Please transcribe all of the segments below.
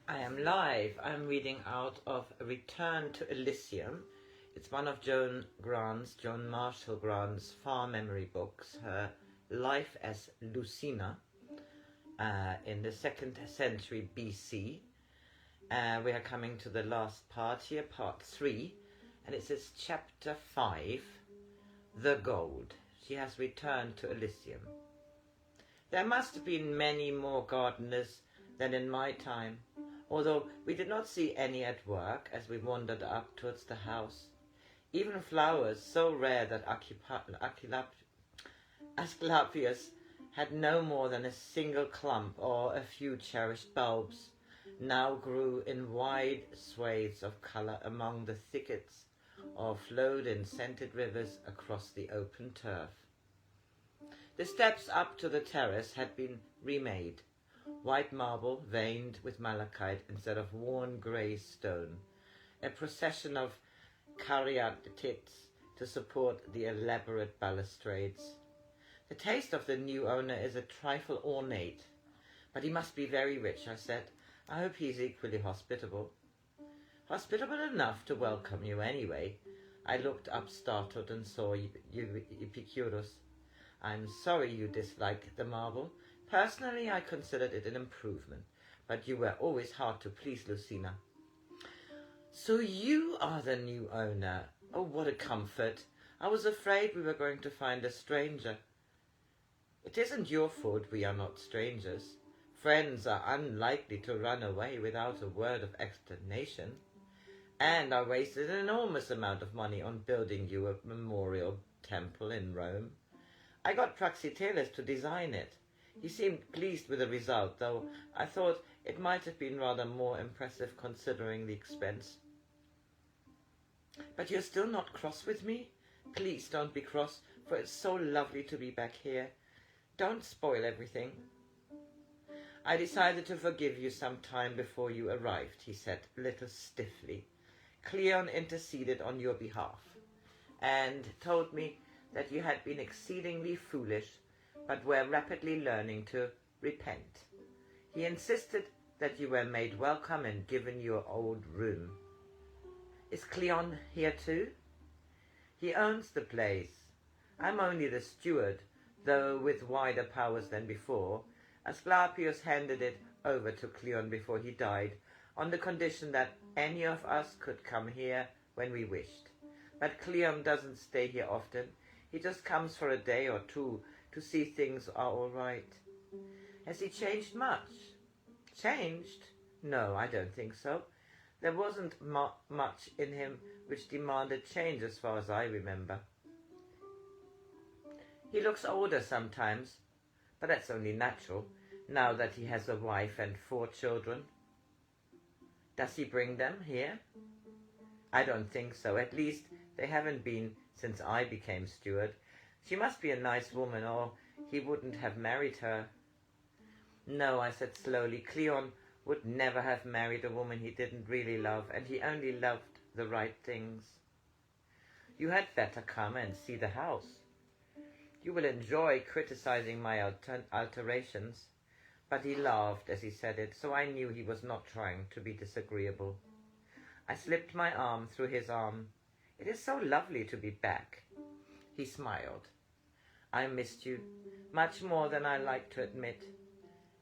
I am live. I'm reading out of Return to Elysium. It's one of Joan Marshall Grant's far memory books, her life as Lucina in the 2nd century BC. We are coming to the last part here, part 3, and it says chapter 5, The Gold. She has returned to Elysium. There must have been many more gardeners than in my time, although we did not see any at work as we wandered up towards the house. Even flowers so rare that Asclepius had no more than a single clump or a few cherished bulbs, now grew in wide swathes of colour among the thickets or flowed in scented rivers across the open turf. The steps up to the terrace had been remade, white marble veined with malachite instead of worn grey stone, a procession of caryatids to support the elaborate balustrades. The taste of the new owner is a trifle ornate, but he must be very rich, I said. I hope he's equally hospitable. Hospitable enough to welcome you anyway. I looked up startled and saw Epicurus. I'm sorry you disliked the marble. Personally, I considered it an improvement, but you were always hard to please, Lucina. So you are the new owner. Oh, what a comfort. I was afraid we were going to find a stranger. It isn't your fault we are not strangers. Friends are unlikely to run away without a word of explanation. And I wasted an enormous amount of money on building you a memorial temple in Rome. I got Praxiteles to design it. He seemed pleased with the result, though I thought it might have been rather more impressive considering the expense. But you're still not cross with me? Please don't be cross, for it's so lovely to be back here. Don't spoil everything. I decided to forgive you some time before you arrived, he said, a little stiffly. Cleon interceded on your behalf, and told me that you had been exceedingly foolish, but were rapidly learning to repent. He insisted that you were made welcome and given your old room. Is Cleon here too? He owns the place. I'm only the steward, though with wider powers than before. Asclepius handed it over to Cleon before he died, on the condition that any of us could come here when we wished. But Cleon doesn't stay here often. He just comes for a day or two to see things are all right. Has he changed much? Changed? No, I don't think so. There wasn't much in him which demanded change as far as I remember. He looks older sometimes, but that's only natural, now that he has a wife and 4 children. Does he bring them here? I don't think so. At least they haven't been since I became steward. She must be a nice woman, or he wouldn't have married her. No, I said slowly, Cleon would never have married a woman he didn't really love, and he only loved the right things. You had better come and see the house. You will enjoy criticizing my alterations. But he laughed as he said it, so I knew he was not trying to be disagreeable. I slipped my arm through his arm. It is so lovely to be back. He smiled. I missed you, much more than I like to admit.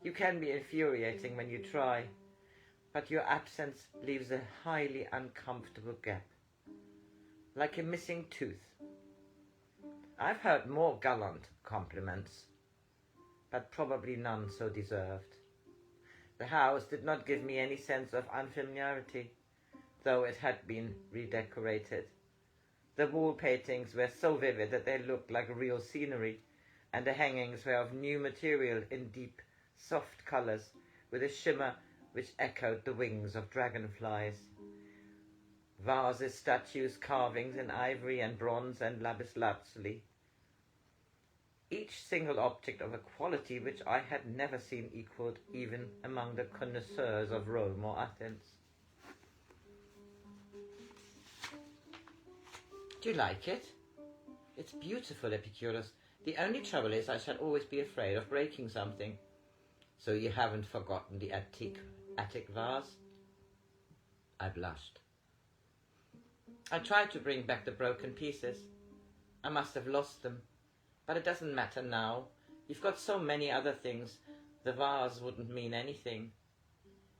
You can be infuriating when you try, but your absence leaves a highly uncomfortable gap, like a missing tooth. I've heard more gallant compliments, but probably none so deserved. The house did not give me any sense of unfamiliarity, though it had been redecorated. The wall paintings were so vivid that they looked like real scenery, and the hangings were of new material in deep, soft colours, with a shimmer which echoed the wings of dragonflies. Vases, statues, carvings in ivory and bronze and lapis lazuli. Each single object of a quality which I had never seen equalled even among the connoisseurs of Rome or Athens. Do you like it? It's beautiful, Epicurus. The only trouble is I shall always be afraid of breaking something. So you haven't forgotten the attic vase? I blushed. I tried to bring back the broken pieces. I must have lost them. But it doesn't matter now. You've got so many other things. The vase wouldn't mean anything.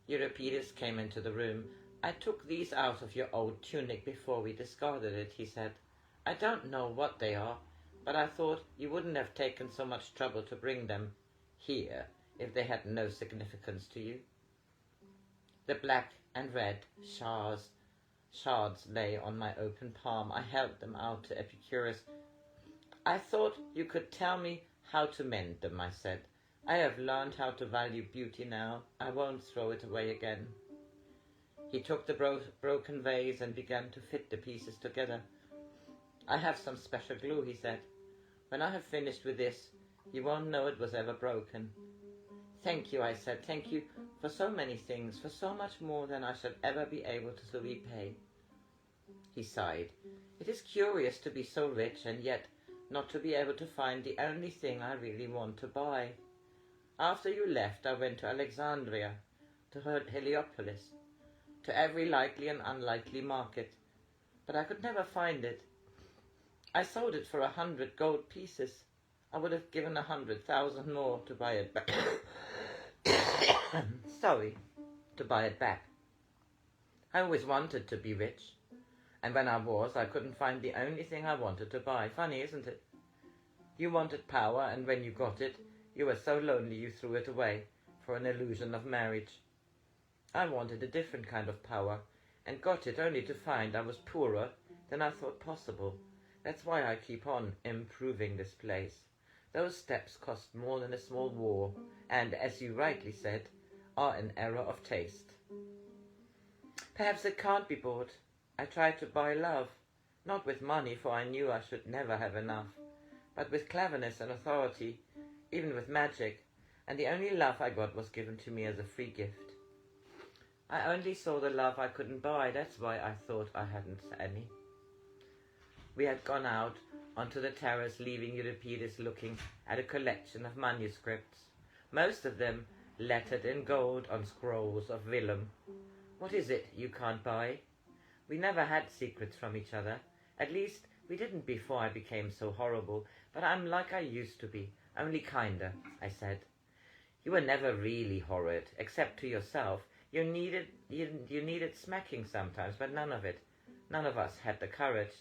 Euripides came into the room. I took these out of your old tunic before we discarded it, he said. I don't know what they are, but I thought you wouldn't have taken so much trouble to bring them here if they had no significance to you. The black and red shards lay on my open palm. I held them out to Epicurus. I thought you could tell me how to mend them, I said. I have learned how to value beauty now. I won't throw it away again. He took the broken vase and began to fit the pieces together. I have some special glue, he said. When I have finished with this, you won't know it was ever broken. Thank you, I said. Thank you for so many things, for so much more than I shall ever be able to repay. He sighed. It is curious to be so rich and yet not to be able to find the only thing I really want to buy. After you left, I went to Alexandria, to Heliopolis, to every likely and unlikely market, but I could never find it. I sold it for 100 gold pieces. I would have given 100,000 more to buy it back. To buy it back. I always wanted to be rich, and when I was, I couldn't find the only thing I wanted to buy. Funny, isn't it? You wanted power, and when you got it, you were so lonely you threw it away for an illusion of marriage. I wanted a different kind of power, and got it only to find I was poorer than I thought possible. That's why I keep on improving this place. Those steps cost more than a small war, and, as you rightly said, are an error of taste. Perhaps it can't be bought. I tried to buy love, not with money, for I knew I should never have enough, but with cleverness and authority, even with magic, and the only love I got was given to me as a free gift. I only saw the love I couldn't buy, that's why I thought I hadn't any. We had gone out onto the terrace, leaving Euripides looking at a collection of manuscripts, most of them lettered in gold on scrolls of vellum. What is it you can't buy? We never had secrets from each other. At least, we didn't before I became so horrible, but I'm like I used to be, only kinder, I said. You were never really horrid, except to yourself. You needed smacking sometimes, but none of us had the courage.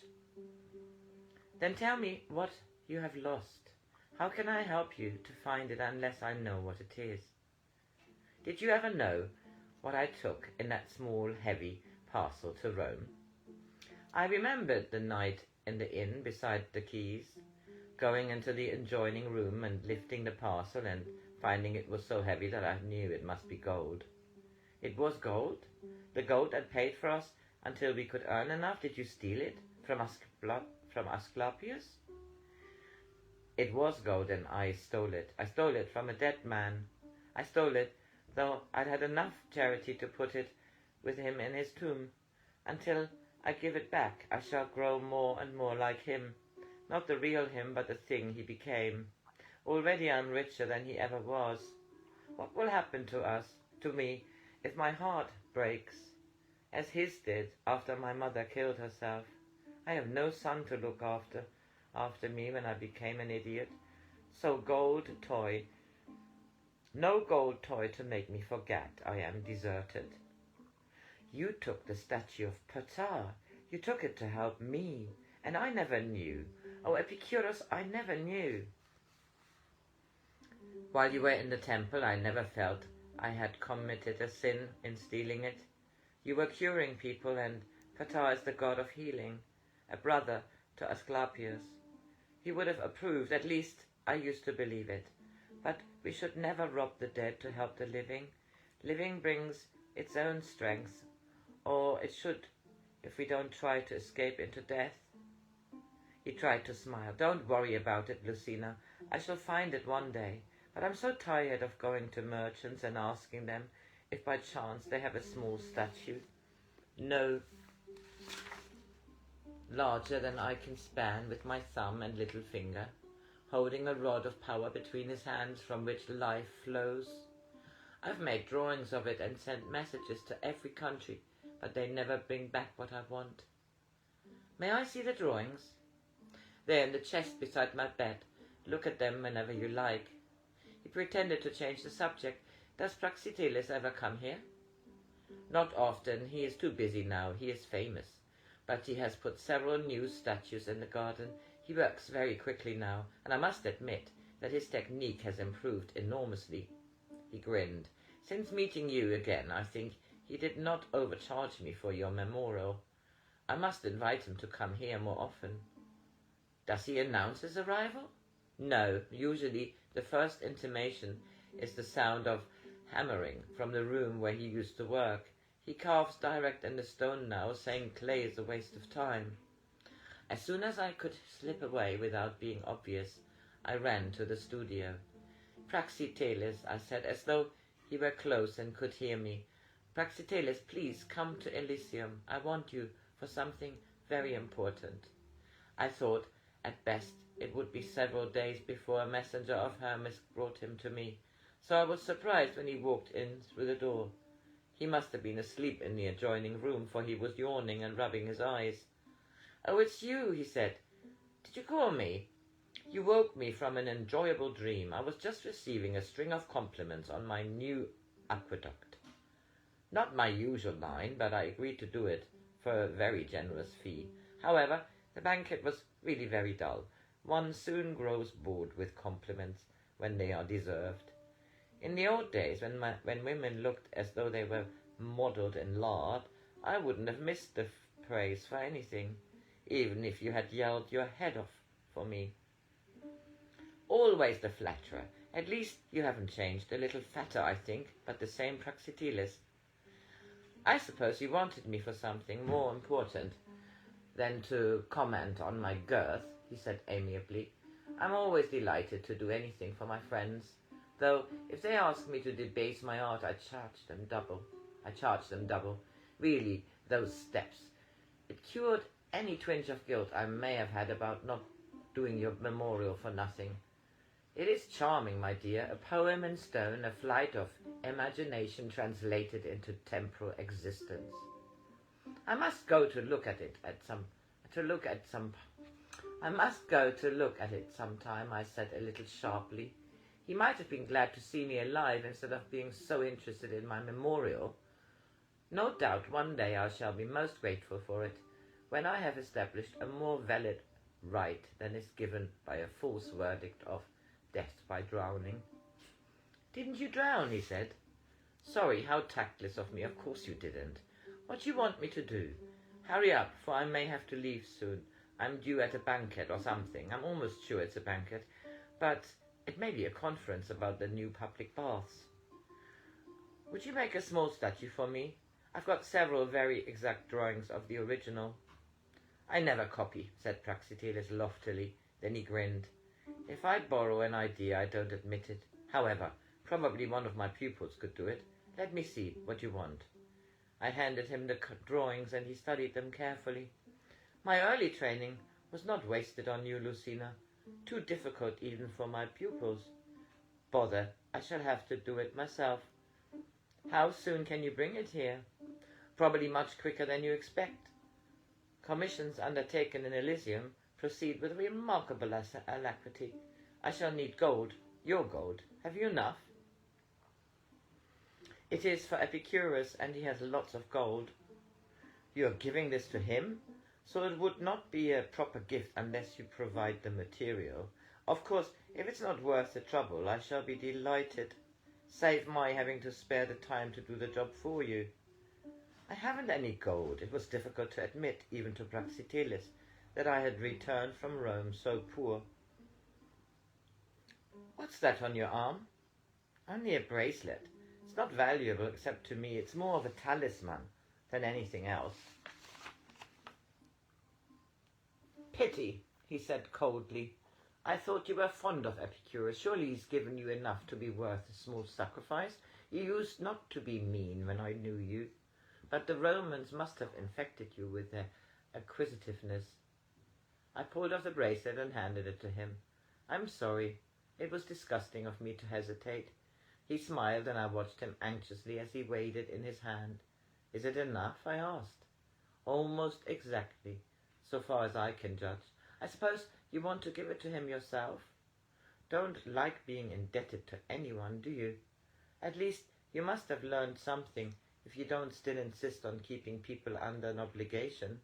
Then tell me what you have lost. How can I help you to find it unless I know what it is? Did you ever know what I took in that small, heavy parcel to Rome? I remembered the night in the inn beside the quays, going into the adjoining room and lifting the parcel and finding it was so heavy that I knew it must be gold. It was gold? The gold that paid for us until we could earn enough? Did you steal it from Asclepius? It was gold, and I stole it. I stole it from a dead man. I stole it, though I'd had enough charity to put it with him in his tomb. Until I give it back, I shall grow more and more like him. Not the real him, but the thing he became. Already I'm richer than he ever was. What will happen to me, if my heart breaks, as his did after my mother killed herself? I have no son to look after me when I became an idiot. No gold toy to make me forget I am deserted. You took the statue of Ptah. You took it to help me, and I never knew. Oh, Epicurus, I never knew. While you were in the temple, I never felt I had committed a sin in stealing it. You were curing people, and Ptah is the god of healing, a brother to Asclepius. He would have approved, at least I used to believe it. But we should never rob the dead to help the living. Living brings its own strength, or it should, if we don't try to escape into death. He tried to smile. Don't worry about it, Lucina. I shall find it one day. But I'm so tired of going to merchants and asking them if by chance they have a small statue. No, larger than I can span with my thumb and little finger, holding a rod of power between his hands from which life flows. I've made drawings of it and sent messages to every country, but they never bring back what I want. May I see the drawings? They're in the chest beside my bed. Look at them whenever you like. He pretended to change the subject. Does Praxiteles ever come here? Not often. He is too busy now. He is famous. But he has put several new statues in the garden. He works very quickly now, and I must admit that his technique has improved enormously. He grinned. Since meeting you again, I think he did not overcharge me for your memorial. I must invite him to come here more often. Does he announce his arrival? No. Usually the first intimation is the sound of hammering from the room where he used to work. He carves direct in the stone now, saying clay is a waste of time. As soon as I could slip away without being obvious, I ran to the studio. Praxiteles, I said, as though he were close and could hear me. Praxiteles, please come to Elysium. I want you for something very important. I thought, at best, it would be several days before a messenger of Hermes brought him to me, so I was surprised when he walked in through the door. He must have been asleep in the adjoining room, for he was yawning and rubbing his eyes. Oh, it's you, he said. Did you call me? You woke me from an enjoyable dream. I was just receiving a string of compliments on my new aqueduct. Not my usual line, but I agreed to do it for a very generous fee. However, the banquet was really very dull. One soon grows bored with compliments when they are deserved. In the old days, when women looked as though they were modelled in lard, I wouldn't have missed the praise for anything, even if you had yelled your head off for me. Always the flatterer. At least you haven't changed. A little fatter, I think, but the same Praxiteles. I suppose you wanted me for something more important than to comment on my girth, he said amiably. I'm always delighted to do anything for my friends, though if they ask me to debase my art, I charge them double. Really, those steps. It cured any twinge of guilt I may have had about not doing your memorial for nothing. It is charming, my dear, a poem in stone, a flight of imagination translated into temporal existence. I must go to look at it sometime, I said a little sharply. He might have been glad to see me alive instead of being so interested in my memorial. No doubt one day I shall be most grateful for it, when I have established a more valid right than is given by a false verdict of death by drowning. Didn't you drown? He said. Sorry, how tactless of me. Of course you didn't. What do you want me to do? Hurry up, for I may have to leave soon. I'm due at a banquet or something. I'm almost sure it's a banquet, but it may be a conference about the new public baths. Would you make a small statue for me? I've got several very exact drawings of the original. I never copy, said Praxiteles loftily. Then he grinned. If I borrow an idea, I don't admit it. However, probably one of my pupils could do it. Let me see what you want. I handed him the drawings, and he studied them carefully. My early training was not wasted on you, Lucina. Too difficult even for my pupils. Bother, I shall have to do it myself. How soon can you bring it here? Probably much quicker than you expect. Commissions undertaken in Elysium proceed with remarkable alacrity. I shall need gold, your gold. Have you enough? It is for Epicurus, and he has lots of gold. You are giving this to him? So it would not be a proper gift unless you provide the material. Of course, if it's not worth the trouble, I shall be delighted. Save my having to spare the time to do the job for you. I haven't any gold. It was difficult to admit, even to Praxiteles, that I had returned from Rome so poor. What's that on your arm? Only a bracelet. It's not valuable except to me. It's more of a talisman than anything else. Pity, he said coldly. I thought you were fond of Epicurus. Surely he's given you enough to be worth a small sacrifice. You used not to be mean when I knew you, but the Romans must have infected you with their acquisitiveness. I pulled off the bracelet and handed it to him. "I'm sorry. It was disgusting of me to hesitate." He smiled, and I watched him anxiously as he weighed it in his hand. "Is it enough?" I asked. "Almost exactly, so far as I can judge. I suppose you want to give it to him yourself? Don't like being indebted to anyone, do you? At least you must have learned something if you don't still insist on keeping people under an obligation."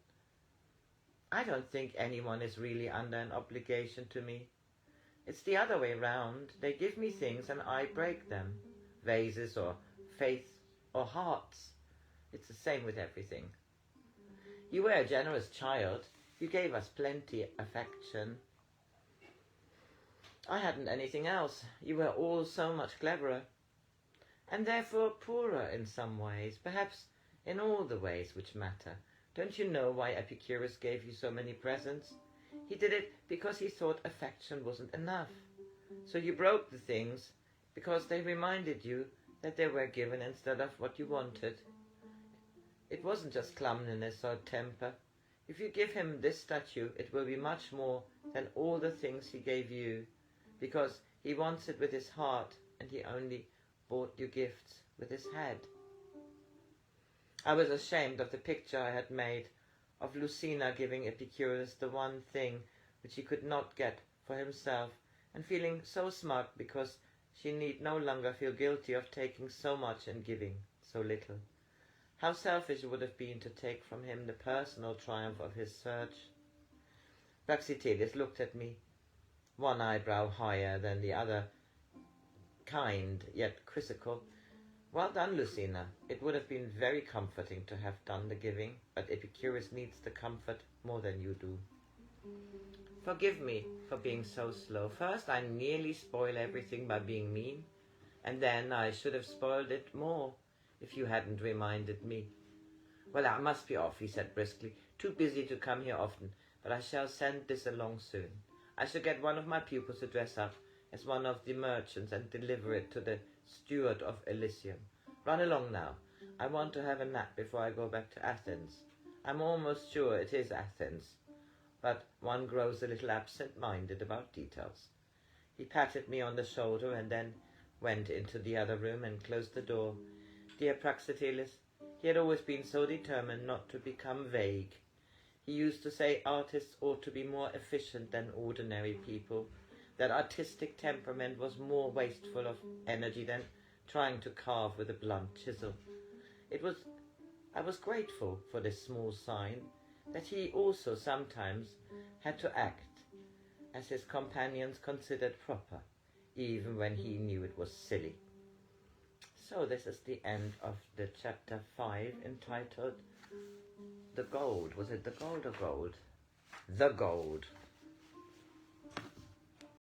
"I don't think anyone is really under an obligation to me. It's the other way round. They give me things and I break them. Vases or faith or hearts. It's the same with everything. You were a generous child. You gave us plenty affection. I hadn't anything else. You were all so much cleverer. And therefore poorer in some ways, perhaps in all the ways which matter. Don't you know why Epicurus gave you so many presents? He did it because he thought affection wasn't enough. So you broke the things because they reminded you that they were given instead of what you wanted. It wasn't just clumsiness or temper. If you give him this statue, it will be much more than all the things he gave you, because he wants it with his heart, and he only bought you gifts with his head." I was ashamed of the picture I had made of Lucina giving Epicurus the one thing which he could not get for himself, and feeling so smug because she need no longer feel guilty of taking so much and giving so little. How selfish it would have been to take from him the personal triumph of his search. Praxiteles looked at me, one eyebrow higher than the other, kind yet quizzical. "Well done, Lucina. It would have been very comforting to have done the giving, but Epicurus needs the comfort more than you do. Forgive me for being so slow. First, I nearly spoil everything by being mean, and then I should have spoiled it more if you hadn't reminded me." "Well, I must be off," he said briskly. "Too busy to come here often, but I shall send this along soon. I shall get one of my pupils to dress up as one of the merchants and deliver it to the steward of Elysium. Run along now. I want to have a nap before I go back to Athens. I'm almost sure it is Athens, but one grows a little absent-minded about details." He patted me on the shoulder and then went into the other room and closed the door. Dear Praxiteles, he had always been so determined not to become vague. He used to say artists ought to be more efficient than ordinary people, that artistic temperament was more wasteful of energy than trying to carve with a blunt chisel. I was grateful for this small sign, that he also sometimes had to act as his companions considered proper, even when he knew it was silly. So this is the end of the chapter 5, entitled The Gold. Was it The Gold or Gold? The Gold.